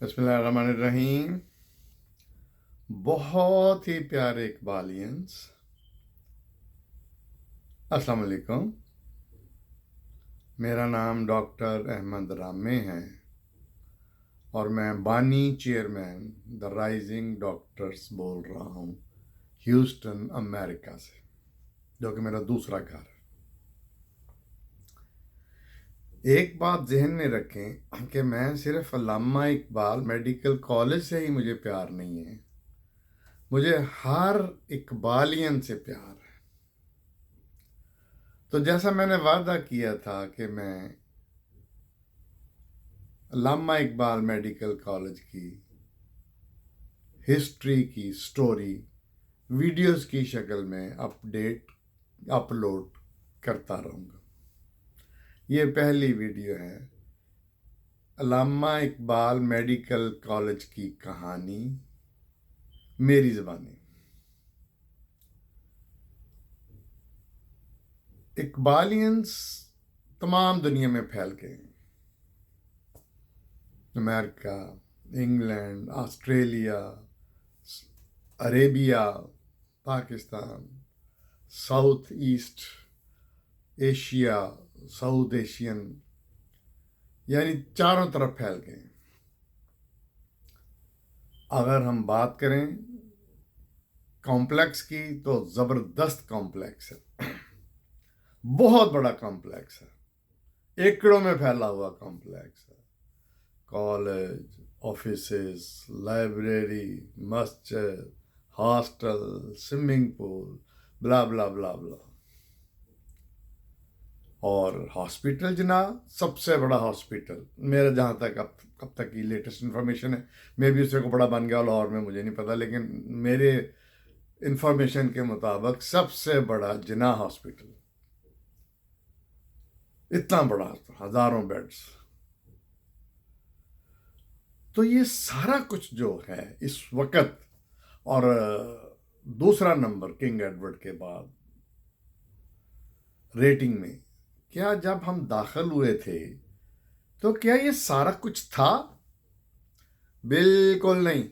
बिस्मिल्लाहिर्रहमानिर्रहीम। बहुत ही प्यारे इकबालियंस, अस्सलाम वालेकुम। मेरा नाम डॉक्टर अहमद रामे है और मैं बानी चेयरमैन द राइजिंग डॉक्टर्स बोल रहा हूँ ह्यूस्टन अमेरिका से, जो कि मेरा दूसरा घर है। एक बात जहन में रखें कि मैं सिर्फ अल्लामा इकबाल मेडिकल कॉलेज से ही मुझे प्यार नहीं है, मुझे हर इकबालियन से प्यार है। तो जैसा मैंने वादा किया था कि मैं अल्लामा इकबाल मेडिकल कॉलेज की हिस्ट्री की स्टोरी वीडियोस की शक्ल में अपलोड करता रहूँगा। ये पहली वीडियो है अल्लामा इकबाल मेडिकल कॉलेज की कहानी मेरी ज़बानी। इकबालियंस तमाम दुनिया में फैल गए, America, England, Australia, Arabia, Pakistan, south east Asia, south Asian, यानी चारों तरफ फैल गए। अगर हम बात करें कॉम्प्लेक्स की तो ज़बरदस्त कॉम्प्लेक्स है, बहुत बड़ा कॉम्प्लेक्स है, एकड़ों में फैला हुआ कॉम्प्लेक्स है। कॉलेज, ऑफिसेस, लाइब्रेरी, मस्जिद, हॉस्टल, स्विमिंग पूल, ब्ला ब्ला ब्ला ब्ला। और हॉस्पिटल जनाब, सबसे बड़ा हॉस्पिटल मेरा, जहाँ तक अब तक की लेटेस्ट इन्फॉर्मेशन है, मैं भी उससे को बड़ा बन गया लाहौर में, मुझे नहीं पता, लेकिन मेरे इन्फॉर्मेशन के मुताबिक सबसे बड़ा जिना हॉस्पिटल, इतना बड़ा, हजारों बेड्स। तो ये सारा कुछ जो है इस वक्त, और दूसरा नंबर किंग एडवर्ड के बाद रेटिंग में, क्या जब हम दाखिल हुए थे तो क्या ये सारा कुछ था? बिल्कुल नहीं।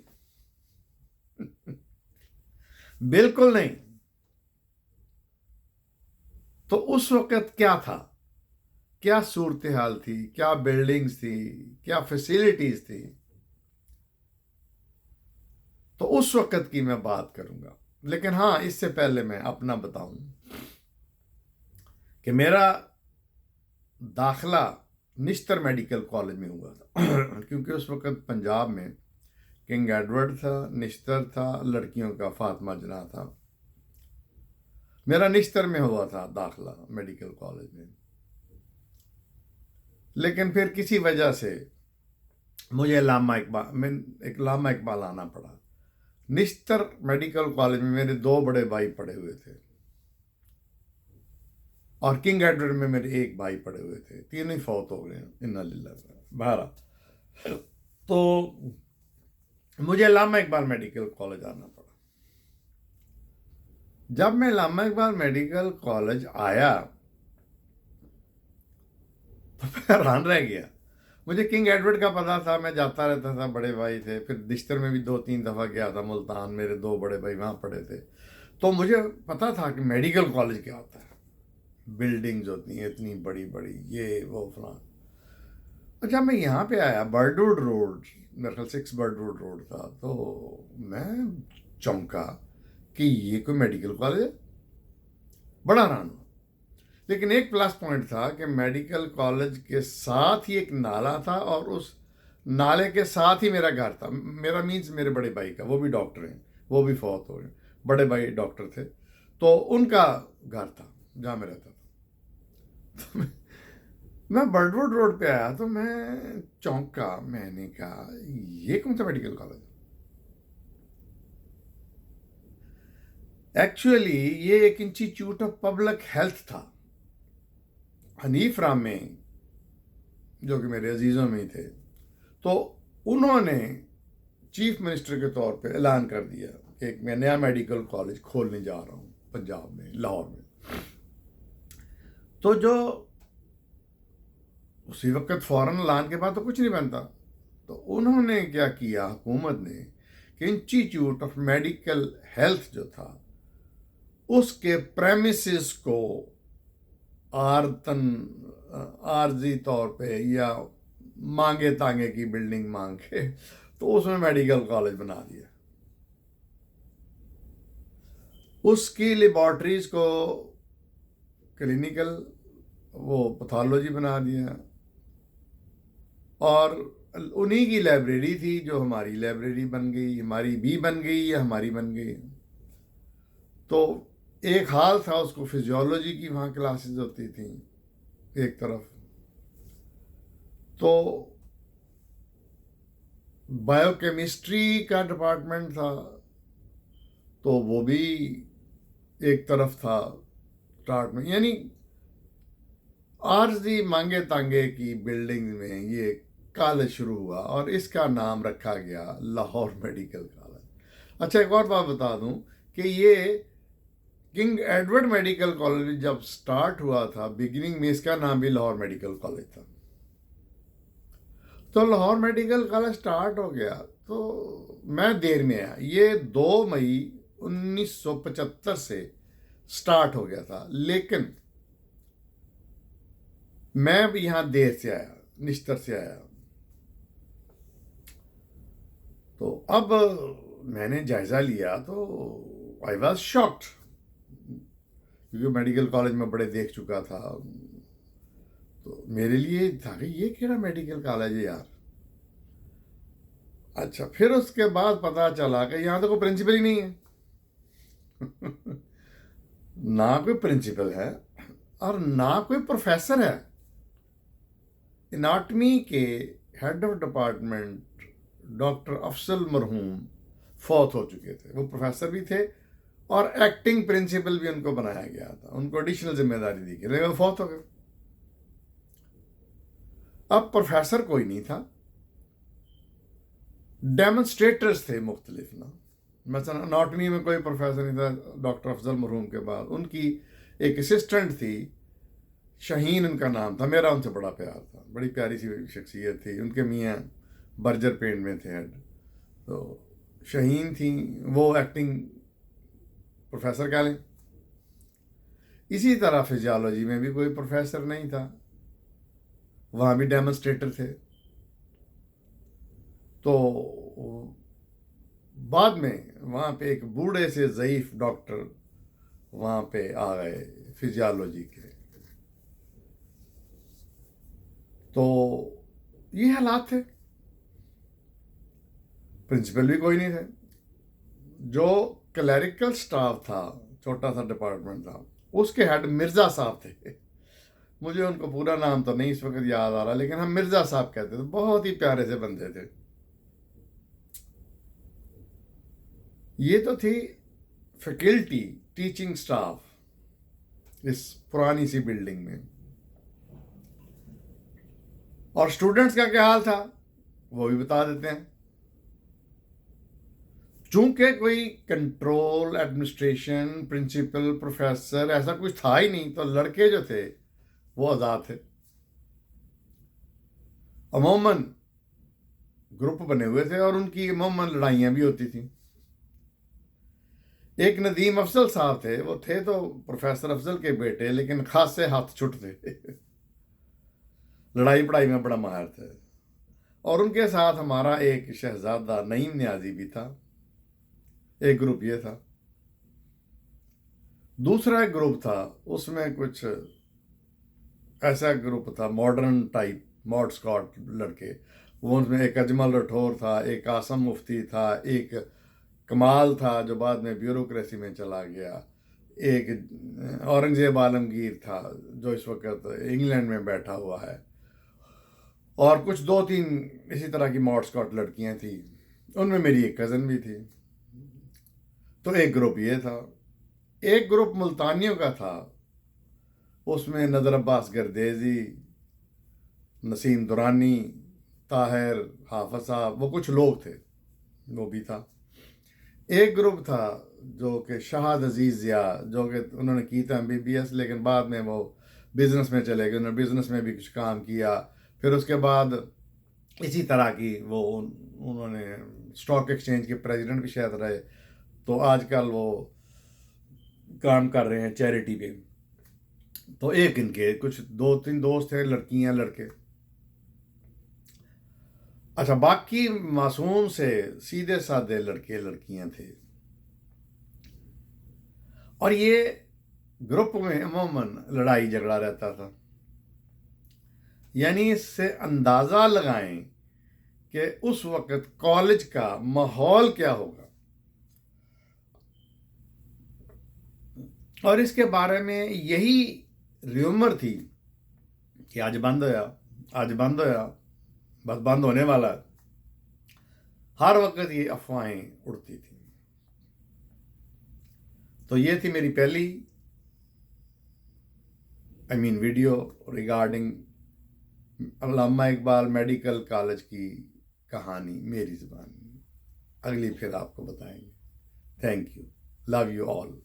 बिल्कुल नहीं। तो उस वक्त क्या था, क्या सूरत हाल थी, क्या बिल्डिंग्स थी, क्या फैसिलिटीज थी, तो उस वक्त की मैं बात करूंगा। लेकिन हाँ, इससे पहले मैं अपना बताऊं कि मेरा दाखिला निश्तर मेडिकल कॉलेज में हुआ था क्योंकि उस वक्त पंजाब में किंग एडवर्ड था, निश्तर था, लड़कियों का फातिमा जना था। मेरा निश्तर में हुआ था दाखिला मेडिकल कॉलेज में, लेकिन फिर किसी वजह से मुझे अल्लामा इकबाल आना पड़ा। निश्तर मेडिकल कॉलेज में मेरे दो बड़े भाई पढ़े हुए थे और किंग एडवर्ड में मेरे एक भाई पढ़े हुए थे, तीनों ही फौत हो गए, इन्ना लिल्लाह बहरा। तो मुझे अल्लामा इकबाल मेडिकल कॉलेज आना पड़ा। जब मैं अल्लामा इकबाल मेडिकल कॉलेज आया तो मैं हैरान रह गया। मुझे किंग एडवर्ड का पता था, मैं जाता रहता था, बड़े भाई थे, फिर दिश्तर में भी 2-3 दफ़ा गया था, मुल्तान, मेरे दो बड़े भाई वहाँ पढ़े थे। तो मुझे पता था कि मेडिकल कॉलेज क्या होता है, बिल्डिंग्स होती हैं इतनी बड़ी बड़ी, ये वो फलां। और जब मैं यहाँ पे आया, बर्डवुड रोड, मेरे ख्याल 6 बर्डवुड रोड था, तो मैं चौंका कि ये कोई मेडिकल कॉलेज है। बड़ा हैरान हुआ। लेकिन एक प्लस पॉइंट था कि मेडिकल कॉलेज के साथ ही एक नाला था और उस नाले के साथ ही मेरा घर था। मेरा मीन्स मेरे बड़े भाई का, वो भी डॉक्टर हैं, वो भी फौत हो गए, बड़े भाई डॉक्टर थे, तो उनका घर था जहाँ मैं रहता था। तो मैं बर्डवुड रोड पे आया तो मैं चौंका, मैंने कहा ये कौन सा मेडिकल कॉलेज? एक्चुअली ये एक इंस्टीट्यूट ऑफ पब्लिक हेल्थ था। हनीफ रामे, जो कि मेरे अजीज़ों में ही थे, तो उन्होंने चीफ मिनिस्टर के तौर पे ऐलान कर दिया कि एक मैं नया मेडिकल कॉलेज खोलने जा रहा हूँ पंजाब में, लाहौर में। तो जो उसी वक्त फौरन ऐलान के बाद तो कुछ नहीं बनता, تو انہوں نے کیا کیا حکومت نے کہ انسٹیٹیوٹ آف میڈیکل ہیلتھ جو تھا اس کے پریمیسز کو عارضی طور پہ یا مانگے تانگے کی بلڈنگ مانگ کے تو اس میں میڈیکل کالج بنا دیا. اس کی لیبارٹریز کو کلینیکل وہ پیتھولوجی بنا دیا, اور انہی کی لائبریری تھی جو ہماری لائبریری بن گئی, ہماری بھی بن گئی یا ہماری بن گئی. تو ایک حال تھا, اس کو فزیولوجی کی وہاں کلاسز ہوتی تھیں ایک طرف, تو بایو کیمسٹری کا ڈپارٹمنٹ تھا تو وہ بھی ایک طرف تھا اسٹارٹ میں. یعنی عارضی مانگے تانگے کی بلڈنگ میں یہ کالج شروع ہوا اور اس کا نام رکھا گیا لاہور میڈیکل کالج. اچھا ایک اور بات بتا دوں کہ یہ کنگ ایڈورڈ میڈیکل کالج جب سٹارٹ ہوا تھا بگننگ میں اس کا نام بھی لاہور میڈیکل کالج تھا. تو لاہور میڈیکل کالج سٹارٹ ہو گیا تو میں دیر میں آیا, یہ 2 مئی 1975 سے سٹارٹ ہو گیا تھا, لیکن میں یہاں دیر سے آیا, نشتر سے آیا. تو اب میں نے جائزہ لیا تو آئی واز شاکڈ, کیونکہ میڈیکل کالج میں بڑے دیکھ چکا تھا. تو میرے لیے تھا کہ یہ کیڑا میڈیکل کالج ہے یار. اچھا پھر اس کے بعد پتا چلا کہ یہاں تو کوئی پرنسپل ہی نہیں ہے نہ کوئی پرنسپل ہے اور نہ کوئی پروفیسر ہے. اناٹمی کے ہیڈ آف ڈپارٹمنٹ ڈاکٹر افضل مرحوم فوت ہو چکے تھے. وہ پروفیسر بھی تھے اور ایکٹنگ پرنسپل بھی ان کو بنایا گیا تھا, ان کو ایڈیشنل ذمہ داری دی گئی, لیکن وہ فوت ہو گئے. اب پروفیسر کوئی نہیں تھا, ڈیمونسٹریٹرز تھے مختلف نا. مثلا اناٹمی میں کوئی پروفیسر نہیں تھا ڈاکٹر افضل مرحوم کے بعد. ان کی ایک اسسٹنٹ تھی, شاہین ان کا نام تھا, میرا ان سے بڑا پیار تھا, بڑی پیاری سی شخصیت تھی. ان کے میاں برجر پینٹ میں تھے ہیڈ, تو شاہین تھیں, وہ ایکٹنگ پروفیسر کہہ لیں. اسی طرح فزیالوجی میں بھی کوئی پروفیسر نہیں تھا, وہاں بھی ڈیمونسٹریٹر تھے. تو بعد میں وہاں پہ ایک بوڑھے سے ضعیف ڈاکٹر وہاں پہ آ گئے فزیالوجی کے. تو یہ حالات تھے, پرنسپل بھی کوئی نہیں تھے. جو کلیریکل سٹاف تھا, چھوٹا سا ڈپارٹمنٹ تھا, اس کے ہیڈ مرزا صاحب تھے. مجھے ان کو پورا نام تو نہیں اس وقت یاد آ رہا, لیکن ہم مرزا صاحب کہتے تھے. بہت ہی پیارے سے بندے تھے. یہ تو تھی فیکلٹی, ٹیچنگ سٹاف اس پرانی سی بلڈنگ میں. اور اسٹوڈنٹس کا کیا حال تھا وہ بھی بتا دیتے ہیں. چونکہ کوئی کنٹرول, ایڈمنسٹریشن, پرنسپل, پروفیسر ایسا کچھ تھا ہی نہیں, تو لڑکے جو تھے وہ آزاد تھے. عموماً گروپ بنے ہوئے تھے اور ان کی عموماً لڑائیاں بھی ہوتی تھیں. ایک ندیم افضل صاحب تھے, وہ تھے تو پروفیسر افضل کے بیٹے, لیکن خاصے ہاتھ چھٹ تھے, لڑائی پڑھائی میں بڑا ماہر تھے. اور ان کے ساتھ ہمارا ایک شہزادہ نعیم نیازی بھی تھا. ایک گروپ یہ تھا. دوسرا ایک گروپ تھا, اس میں کچھ ایسا گروپ تھا ماڈرن ٹائپ, ماڈ اسکاٹ لڑکے. وہ ان میں ایک اجمل رٹھور تھا, ایک قاسم مفتی تھا, ایک کمال تھا جو بعد میں بیوروکریسی میں چلا گیا, ایک اورنگزیب عالمگیر تھا جو اس وقت انگلینڈ میں بیٹھا ہوا ہے, اور کچھ 2-3 اسی طرح کی ماڈ اسکاٹ لڑکیاں تھیں. ان میں میری ایک کزن بھی تھی. تو ایک گروپ یہ تھا. ایک گروپ ملتانیوں کا تھا, اس میں نظر عباس گردیزی, نسیم دورانی, طاہر, حافظ صاحب, وہ کچھ لوگ تھے, وہ بھی تھا. ایک گروپ تھا جو کہ شہاد عزیز ضیاء, جو کہ انہوں نے کی تھا MBBS, لیکن بعد میں وہ بزنس میں چلے گئے. انہوں نے بزنس میں بھی کچھ کام کیا. پھر اس کے بعد इसी तरह की वो उन्होंने स्टॉक एक्सचेंज के प्रेसिडेंट भी शायद रहे, तो आजकल वो काम कर रहे हैं चैरिटी पे। तो एक इनके कुछ 2-3 दोस्त हैं, लड़कियां लड़के। अच्छा, बाकी मासूम से सीधे साधे लड़के लड़कियां थे। और ये ग्रुप में अमूमन लड़ाई झगड़ा रहता था। यानी इससे अंदाज़ा लगाएं कि उस वक़्त कॉलेज का माहौल क्या होगा। और इसके बारे में यही र्यूमर थी कि आज बंद होया, आज बंद होया, बस बंद होने वाला है। हर वक्त ये अफवाहें उड़ती थी। तो ये थी मेरी पहली वीडियो रिगार्डिंग अल्लामा इकबाल मेडिकल कॉलेज की कहानी मेरी ज़ुबान में। अगली फिर आपको बताएंगे। Thank you, love you all.